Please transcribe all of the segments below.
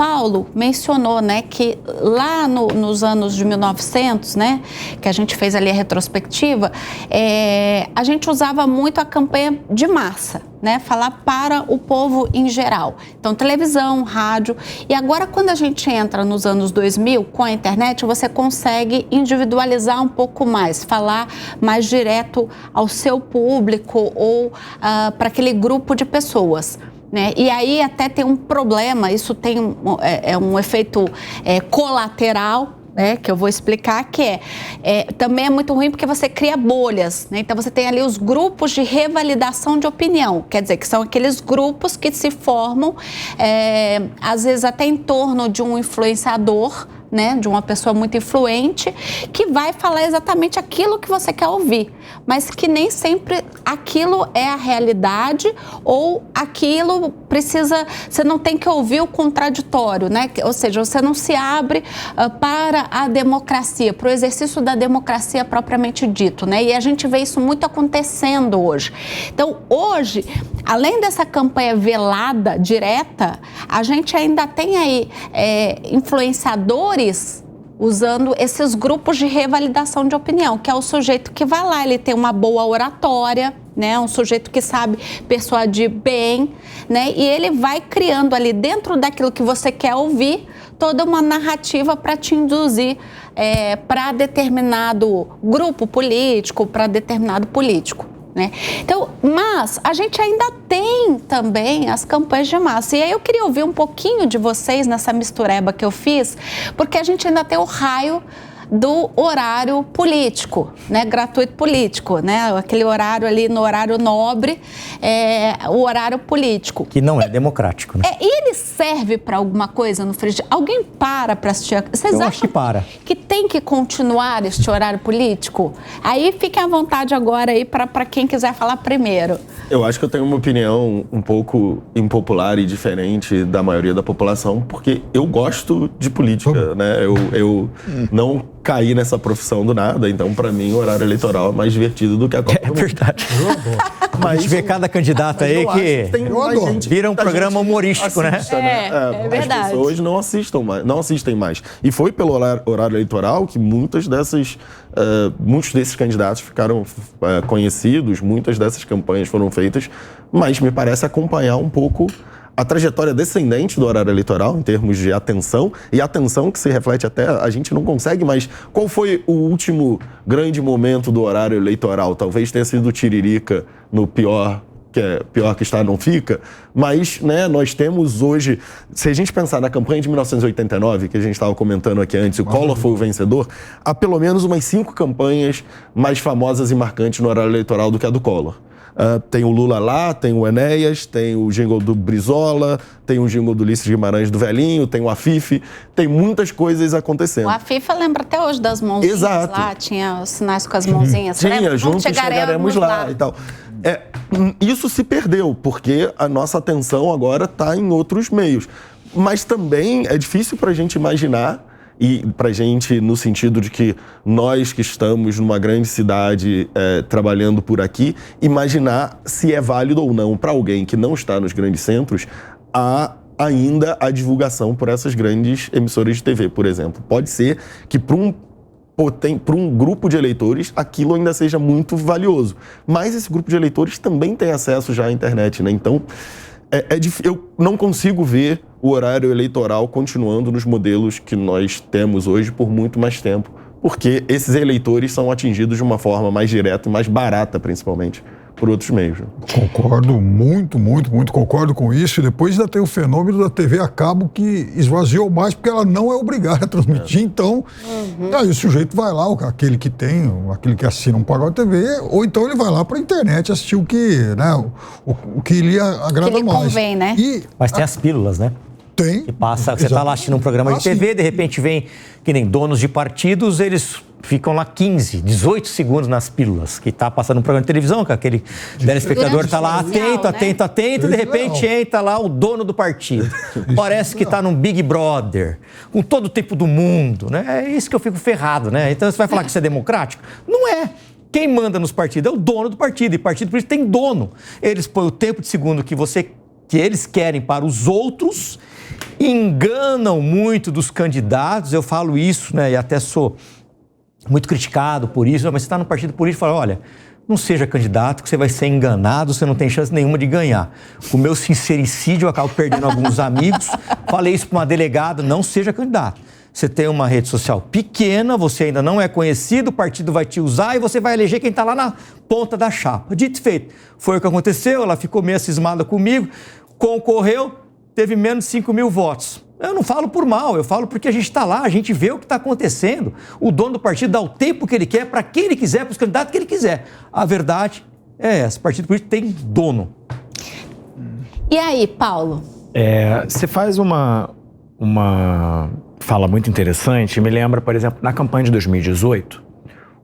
Paulo mencionou, né, que lá nos anos de 1900, né, que a gente fez ali a retrospectiva, a gente usava muito a campanha de massa, né, falar para o povo em geral. Então, televisão, rádio. E agora, quando a gente entra nos anos 2000, com a internet, você consegue individualizar um pouco mais, falar mais direto ao seu público ou para aquele grupo de pessoas. Né? E aí até tem um problema, isso tem um efeito colateral, né, que eu vou explicar, que também é muito ruim porque você cria bolhas, né? Então você tem ali os grupos de revalidação de opinião, quer dizer, que são aqueles grupos que se formam, às vezes até em torno de um influenciador, né, de uma pessoa muito influente, que vai falar exatamente aquilo que você quer ouvir, mas que nem sempre aquilo é a realidade ou aquilo precisa, você não tem que ouvir o contraditório, né? Ou seja, você não se abre para a democracia, para o exercício da democracia propriamente dito, né? E a gente vê isso muito acontecendo hoje. Então, hoje, além dessa campanha velada, direta, a gente ainda tem aí influenciadores usando esses grupos de revalidação de opinião, que é o sujeito que vai lá, ele tem uma boa oratória, né, um sujeito que sabe persuadir bem, né, e ele vai criando ali dentro daquilo que você quer ouvir toda uma narrativa para te induzir para determinado grupo político, para determinado político. Né? Então, mas a gente ainda tem também as campanhas de massa. E aí eu queria ouvir um pouquinho de vocês nessa mistureba que eu fiz, porque a gente ainda tem o raio do horário político, né? Gratuito político, né? Aquele horário ali no horário nobre, o horário político. Que não é democrático, né? E ele serve para alguma coisa no frigir? Alguém para assistir? Vocês acham acho que para. Que tem que continuar este horário político? Aí fiquem à vontade agora aí para quem quiser falar primeiro. Eu acho que eu tenho uma opinião um pouco impopular e diferente da maioria da população, porque eu gosto de política, né? Eu não caí nessa profissão do nada, então para mim o horário eleitoral é mais divertido do que a Copa do Mundo. É verdade. Mas a gente vê cada candidato aí que vira um programa humorístico, assiste, né? É verdade. As pessoas não assistem mais. E foi pelo horário eleitoral que muitos desses candidatos ficaram conhecidos, muitas dessas campanhas foram feitas, mas me parece acompanhar um pouco a trajetória descendente do horário eleitoral em termos de atenção, e atenção que se reflete até, a gente não consegue mais. Qual foi o último grande momento do horário eleitoral? Talvez tenha sido o Tiririca no pior que está, não fica, mas, né, nós temos hoje, se a gente pensar na campanha de 1989, que a gente estava comentando aqui antes, o Collor foi o vencedor, há pelo menos umas 5 campanhas mais famosas e marcantes no horário eleitoral do que a do Collor. Tem o Lula lá, tem o Enéas, tem o jingle do Brizola, tem o jingle do Ulisses Guimarães do Velhinho, tem o Afife, tem muitas coisas acontecendo. O Afife lembra até hoje das mãozinhas. Exato. Lá, tinha os sinais com as mãozinhas. Tinha, juntos chegaremos lá e tal. Isso se perdeu, porque a nossa atenção agora está em outros meios. Mas também é difícil para a gente imaginar, e para a gente, no sentido de que nós que estamos numa grande cidade trabalhando por aqui, imaginar se é válido ou não para alguém que não está nos grandes centros ainda a divulgação por essas grandes emissoras de TV, por exemplo. Pode ser que para um grupo de eleitores aquilo ainda seja muito valioso, mas esse grupo de eleitores também tem acesso já à internet, né? Então, eu não consigo ver o horário eleitoral continuando nos modelos que nós temos hoje por muito mais tempo, porque esses eleitores são atingidos de uma forma mais direta e mais barata, principalmente, por outros meios. Concordo muito concordo com isso. E depois ainda tem o fenômeno da TV a cabo que esvaziou mais, porque ela não é obrigada a transmitir. Então, aí o sujeito vai lá, aquele que assina um pacote de TV, ou então ele vai lá para a internet assistir o que, né, o que lhe agrada que lhe mais. Convém, né? Mas tem as pílulas, né? Tem. Que passa, você está lá assistindo um programa de TV, de repente vem, que nem donos de partidos, eles ficam lá 15, 18 segundos nas pílulas, que está passando um programa de televisão, que aquele telespectador está lá atento, de repente entra lá o dono do partido. Parece que está num Big Brother, com todo o tempo do mundo, né? É isso que eu fico ferrado, né? Então você vai falar que isso é democrático? Não é. Quem manda nos partidos é o dono do partido, e partido por isso tem dono. Eles põem o tempo de segundo que eles querem para os outros enganam muito dos candidatos. Eu falo isso, né, e até sou muito criticado por isso, mas você está no partido político e fala, olha, não seja candidato que você vai ser enganado, você não tem chance nenhuma de ganhar. Com o meu sincericídio, eu acabo perdendo alguns amigos. Falei isso para uma delegada, não seja candidato. Você tem uma rede social pequena, você ainda não é conhecido, o partido vai te usar e você vai eleger quem está lá na ponta da chapa. Dito e feito. Foi o que aconteceu, ela ficou meio cismada comigo, concorreu, teve menos de 5 mil votos. Eu não falo por mal, eu falo porque a gente está lá, a gente vê o que está acontecendo. O dono do partido dá o tempo que ele quer, para quem ele quiser, para os candidatos que ele quiser. A verdade é essa, o partido político tem dono. E aí, Paulo? Você faz uma fala muito interessante, me lembra, por exemplo, na campanha de 2018,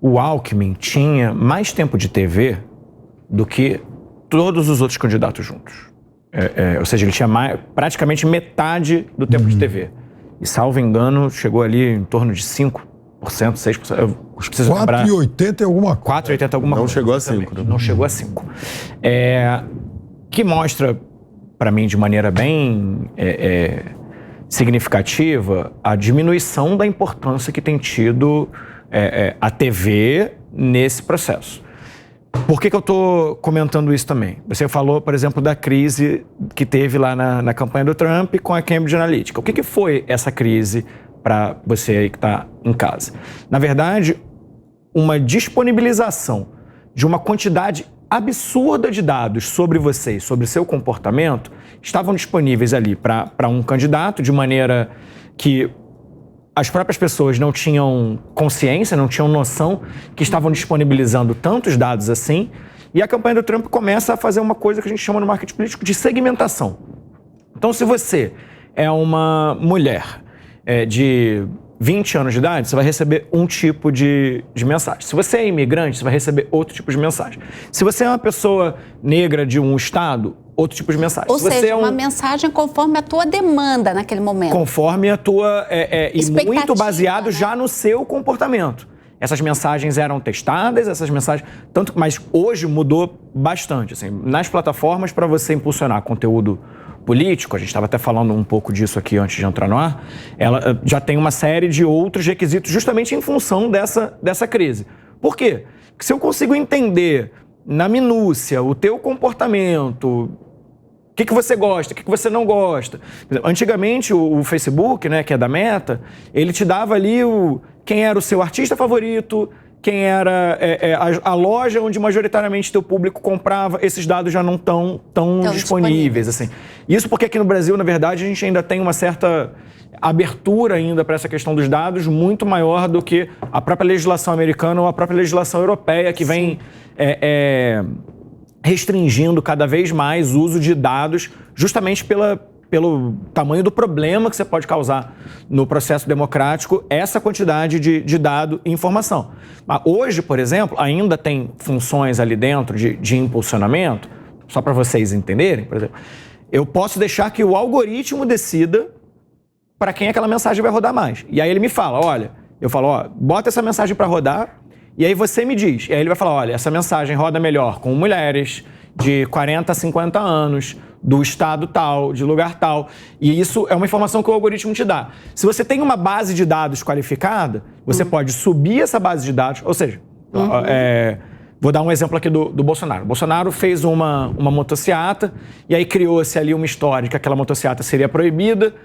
o Alckmin tinha mais tempo de TV do que todos os outros candidatos juntos. Ou seja, ele tinha praticamente metade do tempo de TV. E, salvo engano, chegou ali em torno de 5%, 6%. Eu preciso lembrar. 4,80 e alguma coisa. 4,80 alguma coisa. Não chegou a 5. Não chegou a 5. Que mostra, para mim, de maneira bem significativa, a diminuição da importância que tem tido a TV nesse processo. Por que eu estou comentando isso também? Você falou, por exemplo, da crise que teve lá na campanha do Trump com a Cambridge Analytica. O que foi essa crise para você aí que está em casa? Na verdade, uma disponibilização de uma quantidade absurda de dados sobre você e sobre seu comportamento estavam disponíveis ali para um candidato, de maneira que as próprias pessoas não tinham consciência, não tinham noção que estavam disponibilizando tantos dados assim. E a campanha do Trump começa a fazer uma coisa que a gente chama no marketing político de segmentação. Então, se você é uma mulher de 20 anos de idade, você vai receber um tipo de mensagem. Se você é imigrante, você vai receber outro tipo de mensagem. Se você é uma pessoa negra de um estado, outro tipo de mensagem. Ou seja, uma mensagem conforme a tua demanda naquele momento. Conforme a tua... e muito baseado, né, já no seu comportamento. Essas mensagens eram testadas, essas mensagens... Mas hoje mudou bastante. Assim, nas plataformas, para você impulsionar conteúdo político, a gente estava até falando um pouco disso aqui antes de entrar no ar, ela já tem uma série de outros requisitos justamente em função dessa crise. Por quê? Porque se eu consigo entender na minúcia o teu comportamento, o que você gosta, o que você não gosta. Antigamente, o Facebook, né, que é da Meta, ele te dava ali quem era o seu artista favorito, quem era a loja onde majoritariamente teu público comprava. Esses dados já não estão tão disponíveis. Assim. Isso porque aqui no Brasil, na verdade, a gente ainda tem uma certa abertura ainda para essa questão dos dados muito maior do que a própria legislação americana ou a própria legislação europeia, que vem restringindo cada vez mais o uso de dados justamente pelo tamanho do problema que você pode causar no processo democrático, essa quantidade de dado e informação. Mas hoje, por exemplo, ainda tem funções ali dentro de impulsionamento, só para vocês entenderem, por exemplo, eu posso deixar que o algoritmo decida para quem aquela mensagem vai rodar mais. E aí ele me fala, olha, eu falo, bota essa mensagem para rodar, e aí você me diz. E aí ele vai falar, olha, essa mensagem roda melhor com mulheres de 40 a 50 anos, do estado tal, de lugar tal. E isso é uma informação que o algoritmo te dá. Se você tem uma base de dados qualificada, você pode subir essa base de dados, ou seja, vou dar um exemplo aqui do Bolsonaro. O Bolsonaro fez uma motociata e aí criou-se ali uma história de que aquela motociata seria proibida.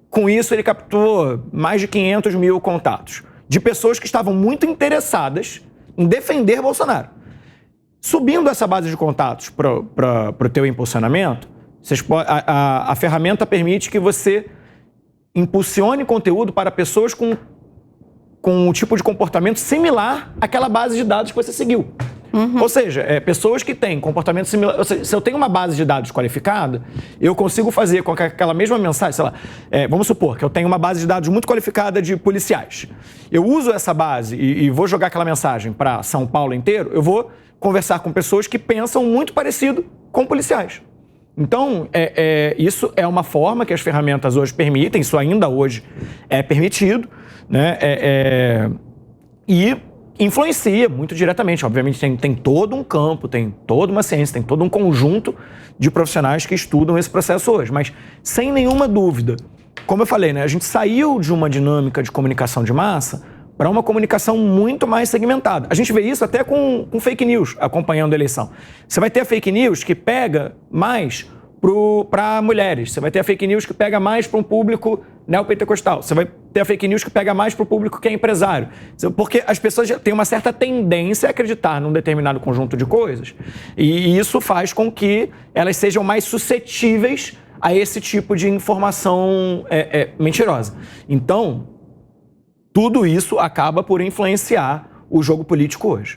Com isso, ele captou mais de 500 mil contatos de pessoas que estavam muito interessadas em defender Bolsonaro. Subindo essa base de contatos para o teu impulsionamento, a ferramenta permite que você impulsione conteúdo para pessoas com um tipo de comportamento similar àquela base de dados que você seguiu. Ou seja, pessoas que têm comportamento similar. Ou seja, se eu tenho uma base de dados qualificada, eu consigo fazer com que aquela mesma mensagem, sei lá, vamos supor que eu tenho uma base de dados muito qualificada de policiais. Eu uso essa base e vou jogar aquela mensagem para São Paulo inteiro, eu vou conversar com pessoas que pensam muito parecido com policiais. Então, isso é uma forma que as ferramentas hoje permitem, isso ainda hoje é permitido, né? E influencia muito diretamente. Obviamente, tem todo um campo, tem toda uma ciência, tem todo um conjunto de profissionais que estudam esse processo hoje. Mas, sem nenhuma dúvida, como eu falei, né, a gente saiu de uma dinâmica de comunicação de massa para uma comunicação muito mais segmentada. A gente vê isso até com fake news acompanhando a eleição. Você vai ter a fake news que pega mais para mulheres, você vai ter a fake news que pega mais para um público neopentecostal, você vai ter a fake news que pega mais para o público que é empresário. Porque as pessoas já têm uma certa tendência a acreditar num determinado conjunto de coisas, e isso faz com que elas sejam mais suscetíveis a esse tipo de informação mentirosa. Então, tudo isso acaba por influenciar o jogo político hoje.